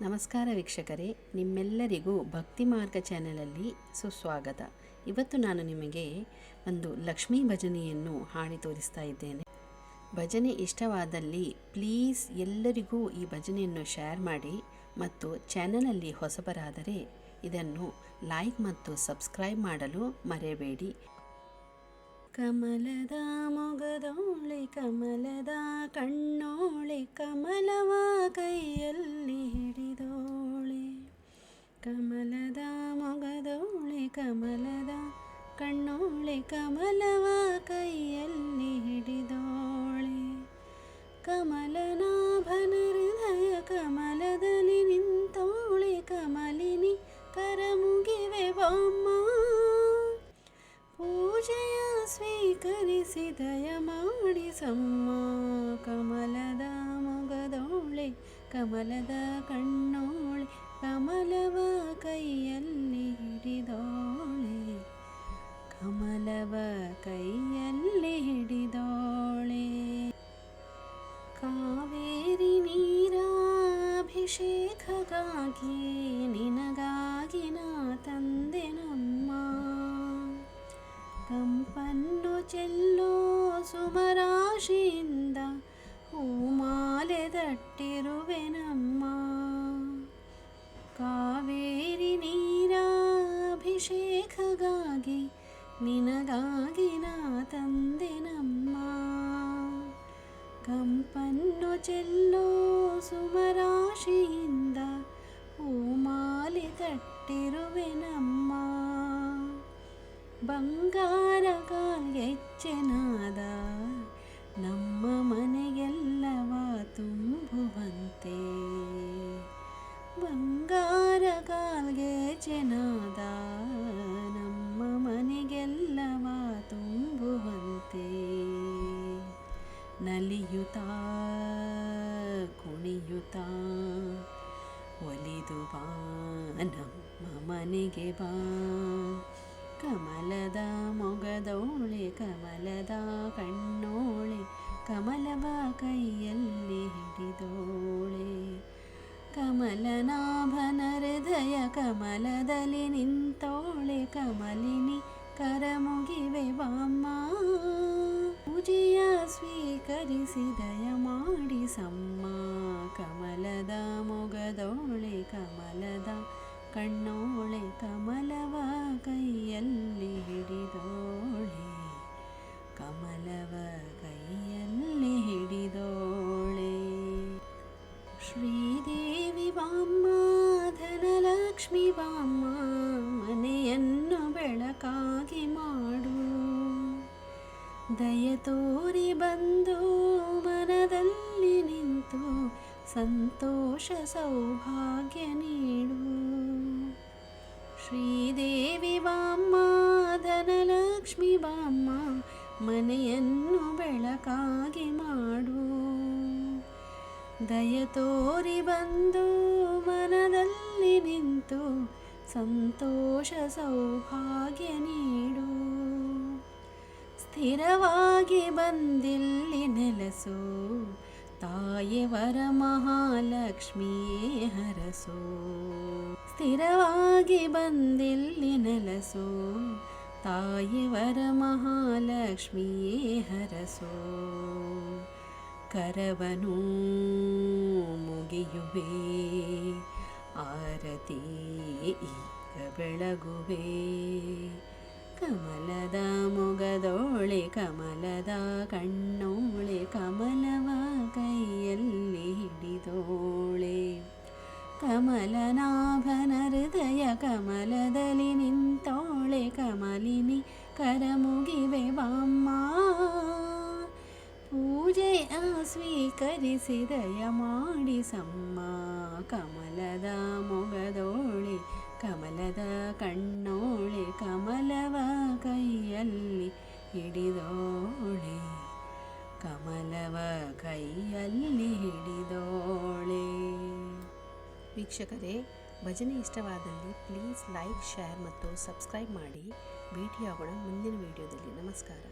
ನಮಸ್ಕಾರ ವೀಕ್ಷಕರೇ, ನಿಮ್ಮೆಲ್ಲರಿಗೂ ಭಕ್ತಿ ಮಾರ್ಗ ಚಾನೆಲಲ್ಲಿ ಸುಸ್ವಾಗತ. ಇವತ್ತು ನಾನು ನಿಮಗೆ ಒಂದು ಲಕ್ಷ್ಮೀ ಭಜನೆಯನ್ನು ಹಾಡಿ ತೋರಿಸ್ತಾ ಇದ್ದೇನೆ. ಭಜನೆ ಇಷ್ಟವಾದಲ್ಲಿ ಪ್ಲೀಸ್ ಎಲ್ಲರಿಗೂ ಈ ಭಜನೆಯನ್ನು ಶೇರ್ ಮಾಡಿ ಮತ್ತು ಚಾನಲಲ್ಲಿ ಹೊಸಬರಾದರೆ ಇದನ್ನು ಲೈಕ್ ಮತ್ತು ಸಬ್ಸ್ಕ್ರೈಬ್ ಮಾಡಲು ಮರೆಯಬೇಡಿ. ಕಮಲದ ಮೊಗದೋಳೆ ಕಮಲದ ಕಣ್ಣೋಳೆ ಕಮಲವ ಕೈಯಲ್ಲಿ ಹಿಡಿದೋಳೆ. ಕಮಲದ ಮೊಗದೋಳೆ ಕಮಲದ ಕಣ್ಣೋಳೆ ಕಮಲವ ಕೈಯಲ್ಲಿ ಹಿಡಿದೋಳೆ. ಕಮಲನಾಭನ ಹೃದಯ ಕಮಲದಲ್ಲಿ ನಿಂತೋಳೆ. ಕಮಲಿನಿ ಕರಮುಗಿವೆ ಬಾಮ್ಮ, ಪೂಜೆಯ ಸ್ವೀಕರಿಸಿ ದಯ ಮಾಡಿಸಮ್ಮ. ಕಮಲದ ಮೊಗದೋಳೆ ಕಮಲದ ಕಣ್ಣೋಳೆ ಕಮಲವ ಕೈಯಲ್ಲಿ ಹಿಡಿದೋಳೆ. ಕಮಲವ ಕೈಯಲ್ಲಿ ಹಿಡಿದೋಳೆ. ಕಾವೇರಿ ನೀರಾಭಿಷೇಕಗಾಗಿ ನಿನಗಾಗಿ ನಾ ತಂದೆನಮ್ಮ. ಕಂಪನ್ನು ಚೆಲ್ಲೋ ಸುಮರಾಶಿಯಿಂದ ಹೂಮಾಲೆ ದಟ್ಟಿರುವೆನಮ್ಮ. ಕಾವೇರಿ ನೀರಾಭಿಷೇಕಗಾಗಿ ನಿನಗಾಗಿ ನಾ ತಂದೆನಮ್ಮ. ಕಂಪನ್ನು ಚೆಲ್ಲೋ ಸುಮರಾಶಿಯಿಂದ ಹೂಮಾಲೆ ತಟ್ಟಿರುವೆನಮ್ಮ. ಬಂಗಾರ ಕಾಲ್ಗೆಚ್ಚೆನಾದ ನಮ್ಮ ಮನೆಗೆಲ್ಲವ ತುಂಬುವಂತೆ. ಬಂಗಾರ ಕಾಲ್ಗೆಚ್ಚೆನಾದ ನಮ್ಮ ಮನೆಗೆಲ್ಲವ ತುಂಬುವಂತೆ. ನಲಿಯುತ್ತಾ ಕುಣಿಯುತ್ತಾ ಒಲಿದು ಬಾ ನಮ್ಮ ಮನೆಗೆ ಬಾ. ಕಮಲದ ಮೊಗದೋಳೆ ಕಮಲದ ಕಣ್ಣೋಳೆ ಕಮಲವ ಕೈಯಲ್ಲಿ ಹಿಡಿದೋಳೆ. ಕಮಲನಾಭನ ಹೃದಯ ಕಮಲದಲ್ಲಿ ನಿಂತೋಳೆ. ಕಮಲಿನಿ ಕರಮುಗಿವೆ ಬಾಮ್ಮ, ಪೂಜೆಯ ಸ್ವೀಕರಿಸಿ ದಯ ಮಾಡಿಸಮ್ಮ. ಕಮಲದ ಮೊಗದೋಳೆ ಕಮಲದ ಕಣ್ಣೋಳೆ ಕಮಲವ ಕೈಯಲ್ಲಿ ಹಿಡಿದೋಳೆ. ಕಮಲವ ಕೈಯಲ್ಲಿ ಹಿಡಿದೋಳೆ. ಶ್ರೀದೇವಿ ಬಾಮ್ಮ ಧನಲಕ್ಷ್ಮಿ ಬಾಮ್ಮ, ಮನೆಯನ್ನು ಬೆಳಕಾಗಿ ಮಾಡು. ದಯ ತೋರಿ ಬಂದು ಮನದಲ್ಲಿ ನಿಂತು ಸಂತೋಷ ಸೌಭಾಗ್ಯ ನೀಡು. ಶ್ರೀದೇವಿ ಬಾಮ್ಮ ಧನಲಕ್ಷ್ಮಿ ಬಾಮ್ಮ, ಮನೆಯನ್ನು ಬೆಳಕಾಗಿ ಮಾಡು. ದಯ ತೋರಿ ಬಂದು ಮನದಲ್ಲಿ ನಿಂತು ಸಂತೋಷ ಸೌಭಾಗ್ಯ ನೀಡು. ಸ್ಥಿರವಾಗಿ ಬಂದಿಲ್ಲಿ ನೆಲೆಸು, ತಾಯಿ ವರಮಹಾಲಕ್ಷ್ಮಿಯೇ ಹರಸು. ಸ್ಥಿರವಾಗಿ ಬಂದಿಲ್ಲಿ ನೆಲೆಸು, ತಾಯಿ ವರಮಹಾಲಕ್ಷ್ಮಿಯೇ ಹರಸು. ಕರವನು ಮುಗಿಯುವೆ ಆರತಿ ಈಗ ಬೆಳಗುವೆ. ಕಮಲದ ಮೊಗದೋಳೆ ಕಮಲದ ಕಣ್ಣೋಳೆ ಕಮಲವ ಕೈಯಲ್ಲಿ ಹಿಡಿದೋಳೆ. ಕಮಲನಾಭನ ಹೃದಯ ಕಮಲದಲ್ಲಿ ನಿಂತೋಳೆ. ಕಮಲಿನಿ ಕರಮುಗಿವೆ ಬಾಮ್ಮ, ಪೂಜೆಯ ಸ್ವೀಕರಿಸಿ ದಯ ಮಾಡಿಸಮ್ಮ. ಕಮಲದ ಮೊಗದೋಳೆ ಕಮಲದ ಕಣ್ಣೋಳೆ ಕಮಲವ ಕೈಯಲ್ಲಿ ಹಿಡಿದೋಳೆ. ಕಮಲವ ಕೈಯಲ್ಲಿ ಹಿಡಿದೋಳೆ. ವೀಕ್ಷಕರೇ, ಭಜನೆ ಇಷ್ಟವಾದಲ್ಲಿ ಪ್ಲೀಸ್ ಲೈಕ್ ಶೇರ್ ಮತ್ತು ಸಬ್ಸ್ಕ್ರೈಬ್ ಮಾಡಿ. ಭೇಟಿಯಾಗೋಣ ಮುಂದಿನ ವಿಡಿಯೋದಲ್ಲಿ. ನಮಸ್ಕಾರ.